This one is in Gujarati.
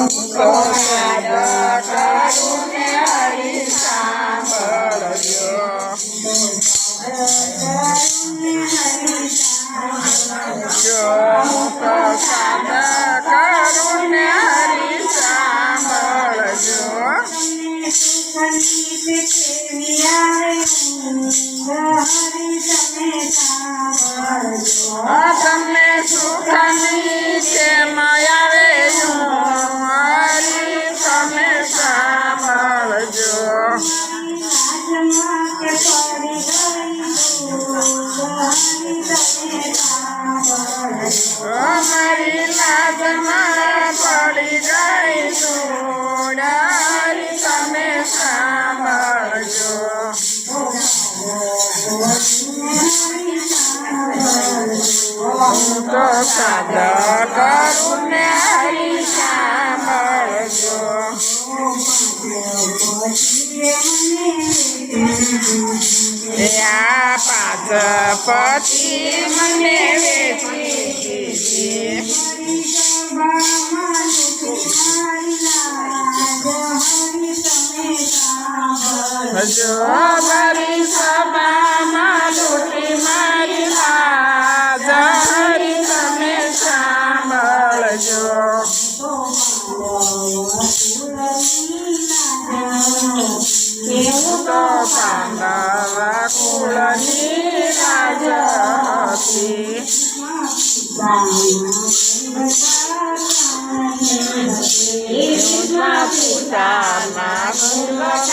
તો સાદ કરું ને હરી સાંભળજો જો હું તો સાદ કરું ને હરી સાંભળજો તમને સુખની કેમ આવે હરી તમે સાંભળજો મારી લાજમાં પડી ગઈ હરી તમે સાંભળજો હું તો સાદ કરું ને હરી સાંભળજો આ પાંચ પછી મને વેચી દીધી જો મારી સભામાં લૂંટી મારી લાજ હરી તમે સાંભળજો હું તો પાંડવ કુળની રાજ હતી પિતાના કુળ